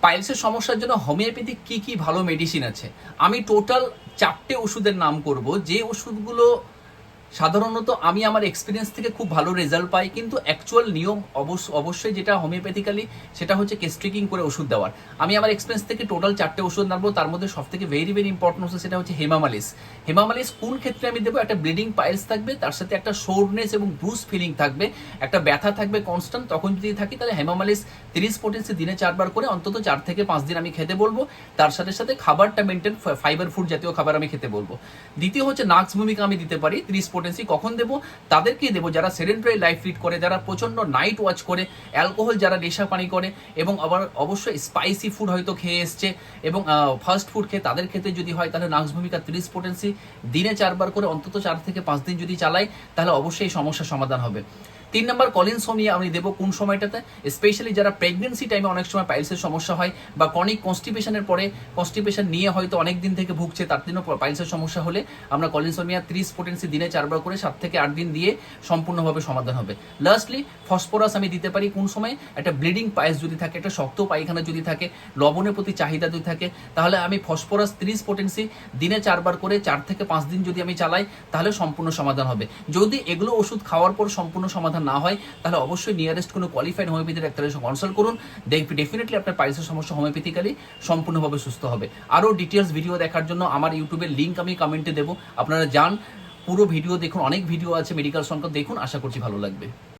পাইলসের সমস্যার জন্য হোমিওপ্যাথিক কি কি ভালো মেডিসিন আছে, আমি টোটাল 4টে ওষুধের নাম করব, যে ওষুধগুলো সাধারণত আমি আমার এক্সপিরিয়েন্স থেকে খুব ভালো রেজাল্ট পাই, কিন্তু অ্যাকচুয়াল নিয়ম অবশ্যই যেটা হোমিওপ্যাথিক্যালি সেটা হচ্ছে কেস্ট্রিকিং করে ওষুধ দেওয়ার। আমি আমার এক্সপিরিয়েন্স থেকে টোটাল 4টে ওষুধ নামবো, তার মধ্যে সব থেকে ভেরি ভেরি ইম্পর্টেন্ট ওষুধ সেটা হচ্ছে হেমামালিস। হেমামালিস কোন ক্ষেত্রে আমি দেবো? একটা ব্লিডিং পাইলস থাকবে, তার সাথে একটা সোরনেস এবং ব্রুস ফিলিং থাকবে, একটা ব্যথা থাকবে কনস্ট্যান্ট, তখন যদি থাকি তাহলে হেমামালিস 30 পোটেন্সি দিনে 4বার করে অন্তত 4 থেকে 5 দিন আমি খেতে বলবো। তার সাথে সাথে খাবারটা মেনটেন, ফাইবার ফুড জাতীয় খাবার আমি খেতে বলবো। দ্বিতীয় হচ্ছে নাক্স ভূমিকা আমি দিতে পারি 30 পোটেন্সি। কখন দেবো? তাদেরকেই দেবো যারা সেডেন্টারি লাইফ লিড করে, যারা প্রচন্ড নাইট ওয়াচ করে, অ্যালকোহল যারা নেশা পানি করে, এবং আবার অবশ্যই স্পাইসি ফুড হয়তো খেয়ে এসছে এবং ফাস্ট ফুড খেয়ে, তাদের ক্ষেত্রে যদি হয় তাহলে নাক্স ভূমিকা 30 পোটেন্সি দিনে 4বার করে অন্তত 4 থেকে 5 দিন যদি চালাই তাহলে অবশ্যই এই সমস্যার সমাধান হবে। 3 নম্বর কলিনসোমিয়া আমি দেবো কোন সময়টাতে? স্পেশালি যারা প্রেগনেন্সি টাইমে অনেক সময় পাইলসের সমস্যা হয়, বা ক্রনিক কনস্টিপেশনের পরে কনস্টিপেশন নিয়ে হয়তো অনেক দিন থেকে ভুগছে, তার জন্য পাইলসের সমস্যা হলে আমরা কলিনসোমিয়া 30 পোটেন্সি দিনে 4বার করে 7 থেকে 8 দিন দিয়ে সম্পূর্ণভাবে সমাধান হবে। লাস্টলি ফসফরাস আমি দিতে পারি কোন সময়? একটা ব্লিডিং পাইলস যদি থাকে, একটা শক্ত পায়খানা যদি থাকে, লবণের প্রতি চাহিদা যদি থাকে, তাহলে আমি ফসফরাস 30 পোটেন্সি দিনে 4বার করে 4 থেকে 5 দিন যদি আমি চালাই তাহলে সম্পূর্ণ সমাধান হবে। যদি এগুলো ওষুধ খাওয়ার পর সম্পূর্ণ সমাধান না হয় তাহলে অবশ্যই নিয়ারেস্ট কোনো কোয়ালিফাইড হোমিওপ্যাথি ডাক্তারের সাথে কনসাল্ট করুন। ডেফিনেটলি আপনার পাইলসের সমস্যা হোমিওপ্যাথিক্যালি সম্পূর্ণভাবে সুস্থ হবে। আরও ডিটেলস ভিডিও দেখার জন্য আমার ইউটিউবের লিঙ্ক আমি কমেন্টে দেবো, আপনারা যান, পুরো ভিডিও দেখুন, অনেক ভিডিও আছে মেডিকেল সংক্রান্ত, দেখুন, আশা করছি ভালো লাগবে।